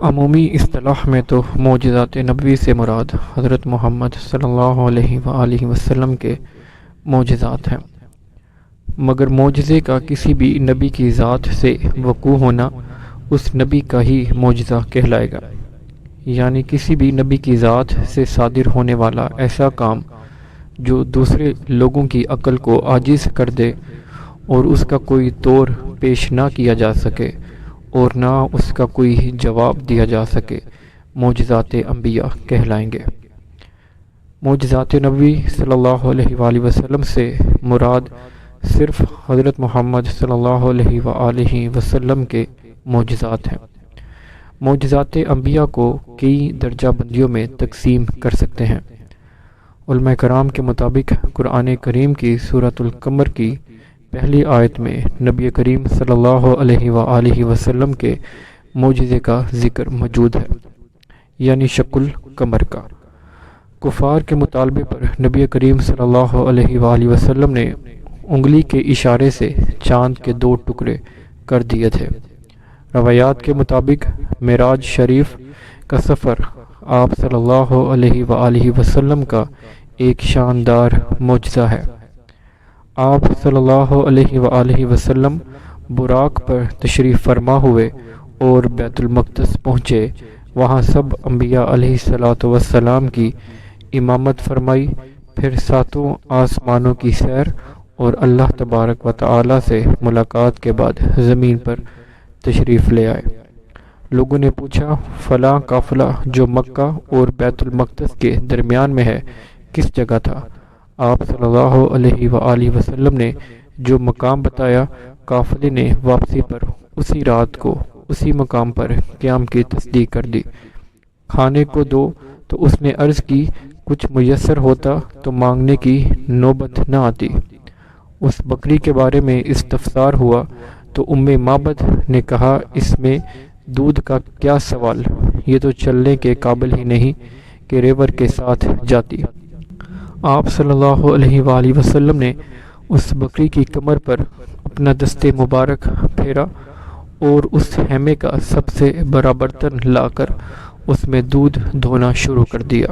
عمومی اصطلاح میں تو معجزات نبوی سے مراد حضرت محمد صلی اللہ علیہ وآلہ وسلم کے معجزات ہیں، مگر معجزے کا کسی بھی نبی کی ذات سے وقوع ہونا اس نبی کا ہی معجزہ کہلائے گا۔ یعنی کسی بھی نبی کی ذات سے صادر ہونے والا ایسا کام جو دوسرے لوگوں کی عقل کو عاجز کر دے اور اس کا کوئی طور پیش نہ کیا جا سکے اور نہ اس کا کوئی جواب دیا جا سکے، معجزات انبیاء کہلائیں گے۔ معجزات نبی صلی اللہ علیہ وآلہ وسلم سے مراد صرف حضرت محمد صلی اللہ علیہ وآلہ وسلم کے معجزات ہیں۔ معجزات انبیاء کو کئی درجہ بندیوں میں تقسیم کر سکتے ہیں۔ علماء کرام کے مطابق قرآن کریم کی سورۃ القمر کی پہلی آیت میں نبی کریم صلی اللہ علیہ وآلہ وسلم کے معجزے کا ذکر موجود ہے، یعنی شق القمر کا۔ کفار کے مطالبے پر نبی کریم صلی اللہ علیہ وآلہ وسلم نے انگلی کے اشارے سے چاند کے 2 ٹکڑے کر دیے تھے۔ روایات کے مطابق معراج شریف کا سفر آپ صلی اللہ علیہ وآلہ وسلم کا ایک شاندار معجزہ ہے۔ آپ صلی اللہ علیہ وآلہ وسلم براق پر تشریف فرما ہوئے اور بیت المقدس پہنچے۔ وہاں سب انبیاء علیہ السلام کی امامت فرمائی، پھر 7 آسمانوں کی سیر اور اللہ تبارک و تعالی سے ملاقات کے بعد زمین پر تشریف لے آئے۔ لوگوں نے پوچھا، فلاں قافلہ جو مکہ اور بیت المقدس کے درمیان میں ہے کس جگہ تھا؟ آپ صلی اللہ علیہ وآلہ وسلم نے جو مقام بتایا، قافلے نے واپسی پر اسی رات کو اسی مقام پر قیام کی تصدیق کر دی۔ کھانے کو دو تو اس نے عرض کی، کچھ میسر ہوتا تو مانگنے کی نوبت نہ آتی۔ اس بکری کے بارے میں استفسار ہوا تو معبد نے کہا، اس میں دودھ کا کیا سوال، یہ تو چلنے کے قابل ہی نہیں کہ ریور کے ساتھ جاتی۔ آپ صلی اللہ علیہ وآلہ وسلم نے اس بکری کی کمر پر اپنا دست مبارک پھیرا اور اس خیمے کا سب سے بڑا برتن لا کر اس میں دودھ دھونا شروع کر دیا۔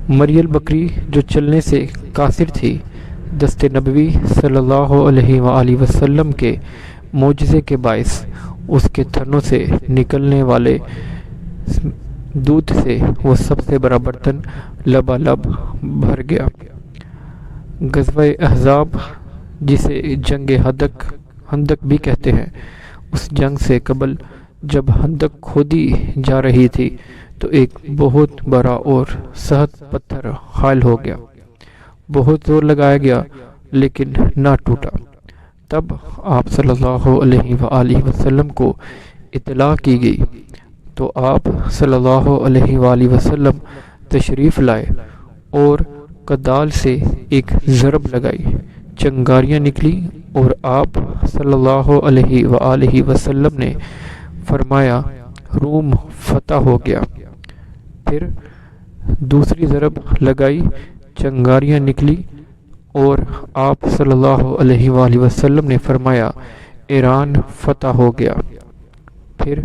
مریل بکری جو چلنے سے قاصر تھی، دست نبوی صلی اللہ علیہ وآلہ وسلم کے معجزے کے باعث اس کے تھنوں سے نکلنے والے دودھ سے وہ سب سے بڑا برتن لبالب بھر گیا۔ غزوہ احزاب، جسے جنگ خندق بھی کہتے ہیں، اس جنگ سے قبل جب خندق کھودی جا رہی تھی تو ایک بہت بڑا اور سخت پتھر حائل ہو گیا۔ بہت زور لگایا گیا لیکن نہ ٹوٹا۔ تب آپ صلی اللہ علیہ وآلہ وسلم کو اطلاع کی گئی تو آپ صلی اللہ علیہ وآلہ وسلم تشریف لائے اور کدال سے ایک ضرب لگائی، چنگاریاں نکلی اور آپ صلی اللہ علیہ وآلہ وسلم نے فرمایا، روم فتح ہو گیا۔ پھر دوسری ضرب لگائی، چنگاریاں نکلی اور آپ صلی اللہ علیہ وآلہ وسلم نے فرمایا، ایران فتح ہو گیا۔ پھر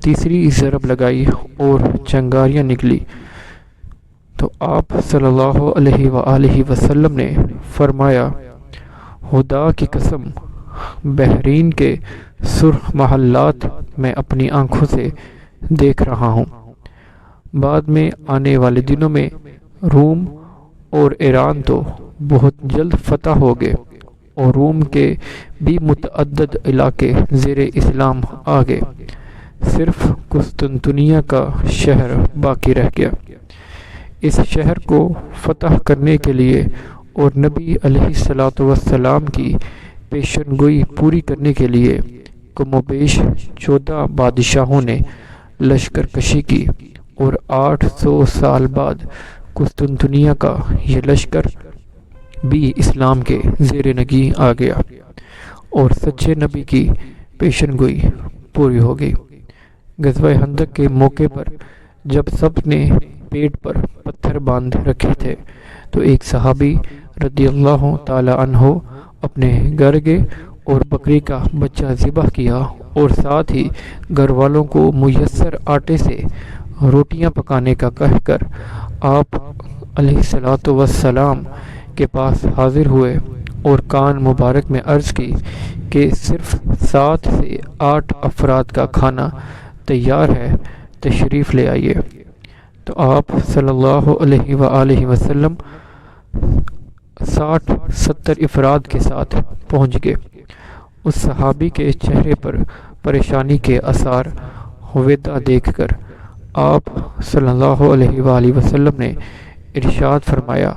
تیسری ضرب لگائی اور چنگاریاں نکلی تو آپ صلی اللہ علیہ وآلہ وسلم نے فرمایا، خدا کی قسم، بحرین کے سرخ محلات میں اپنی آنکھوں سے دیکھ رہا ہوں۔ بعد میں آنے والے دنوں میں روم اور ایران تو بہت جلد فتح ہو گئے اور روم کے بھی متعدد علاقے زیر اسلام آ گئے، صرف قسطنطنیہ کا شہر باقی رہ گیا۔ اس شہر کو فتح کرنے کے لیے اور نبی علیہ السلام کی پیشن گوئی پوری کرنے کے لیے کم و بیش 14 بادشاہوں نے لشکر کشی کی اور 800 سال بعد قسطنطنیہ کا یہ لشکر بھی اسلام کے زیر نگی آ گیا اور سچے نبی کی پیشن گوئی پوری ہو گئی۔ غزوہ خندق کے موقع پر جب سب نے پیٹ پر پتھر باندھ رکھے تھے تو ایک صحابی رضی اللہ تعالی عنہ اپنے گھر گئے اور بکری کا بچہ ذبح کیا اور ساتھ ہی گھر والوں کو میسر آٹے سے روٹیاں پکانے کا کہہ کر آپ علیہ الصلوۃ والسلام کے پاس حاضر ہوئے اور کان مبارک میں عرض کی کہ صرف 7 سے 8 افراد کا کھانا تیار ہے، تشریف لے آئیے۔ تو آپ صلی اللہ علیہ وآلہ وسلم 60-70 افراد کے ساتھ پہنچ گئے۔ اس صحابی کے چہرے پر پریشانی کے آثار ہوتا دیکھ کر آپ صلی اللہ علیہ وآلہ وسلم نے ارشاد فرمایا،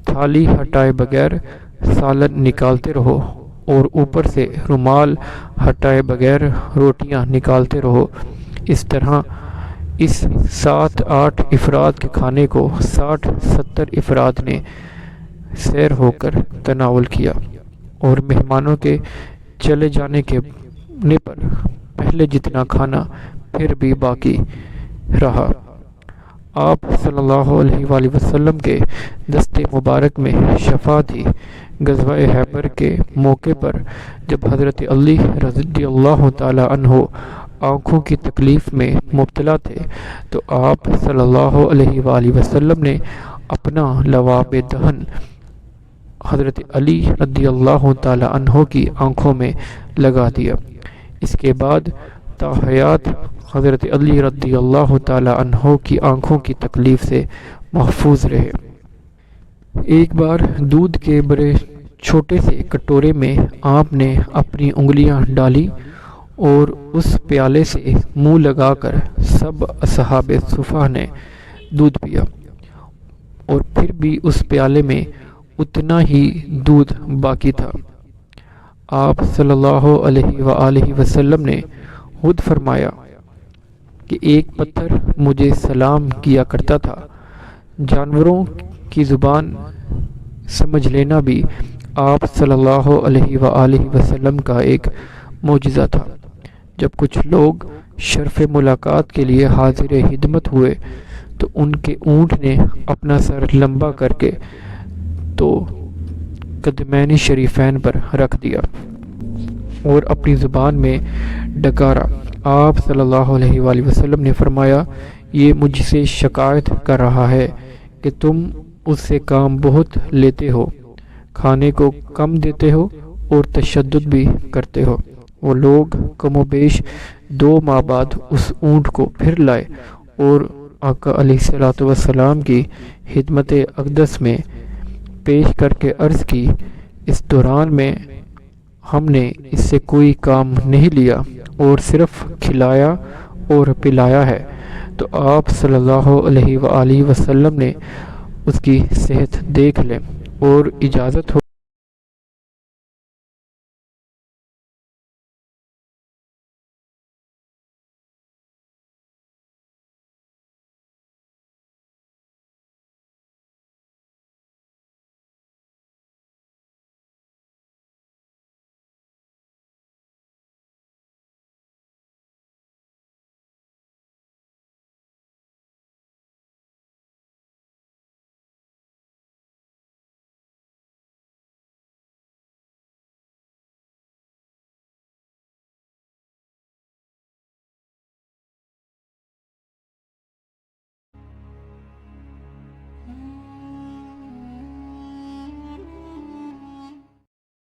تھالی ہٹائے بغیر سالن نکالتے رہو اور اوپر سے رومال ہٹائے بغیر روٹیاں نکالتے رہو۔ اس طرح اس 7-8 افراد کے کھانے کو 60-70 افراد نے سیر ہو کر تناول کیا، اور مہمانوں کے چلے جانے کے پر پہلے جتنا کھانا پھر بھی باقی رہا۔ آپ صلی اللہ علیہ وآلہ وسلم کے دست مبارک میں شفا تھی۔ غزوہ خیبر کے موقع پر جب حضرت علی رضی اللہ تعالی عنہ آنکھوں کی تکلیف میں مبتلا تھے تو آپ صلی اللہ علیہ وآلہ وسلم نے اپنا لعاب دہن حضرت علی رضی اللہ تعالی عنہ کی آنکھوں میں لگا دیا۔ اس کے بعد تا حیات حضرت علی رضی اللہ تعالی عنہ کی آنکھوں کی تکلیف سے محفوظ رہے۔ ایک بار دودھ کے بڑے چھوٹے سے کٹورے میں آپ نے اپنی انگلیاں ڈالی اور اس پیالے سے منہ لگا کر سب اصحاب صفہ نے دودھ پیا، اور پھر بھی اس پیالے میں اتنا ہی دودھ باقی تھا۔ آپ صلی اللہ علیہ وآلہ وسلم نے خود فرمایا کہ ایک پتھر مجھے سلام کیا کرتا تھا۔ جانوروں کی زبان سمجھ لینا بھی آپ صلی اللہ علیہ وآلہ وسلم کا ایک معجزہ تھا۔ جب کچھ لوگ شرف ملاقات کے لیے حاضر خدمت ہوئے تو ان کے اونٹ نے اپنا سر لمبا کر کے تو قدمین شریفین پر رکھ دیا اور اپنی زبان میں ڈکارا۔ آپ صلی اللہ علیہ وآلہ وسلم نے فرمایا، یہ مجھ سے شکایت کر رہا ہے کہ تم اس سے کام بہت لیتے ہو، کھانے کو کم دیتے ہو اور تشدد بھی کرتے ہو۔ وہ لوگ کم و بیش 2 ماہ بعد اس اونٹ کو پھر لائے اور آقا علیہ الصلوۃ والسلام کی خدمت اقدس میں پیش کر کے عرض کی، اس دوران میں ہم نے اس سے کوئی کام نہیں لیا اور صرف کھلایا اور پلایا ہے۔ تو آپ صلی اللہ علیہ وآلہ وسلم نے اس کی صحت دیکھ لیں اور اجازت ہو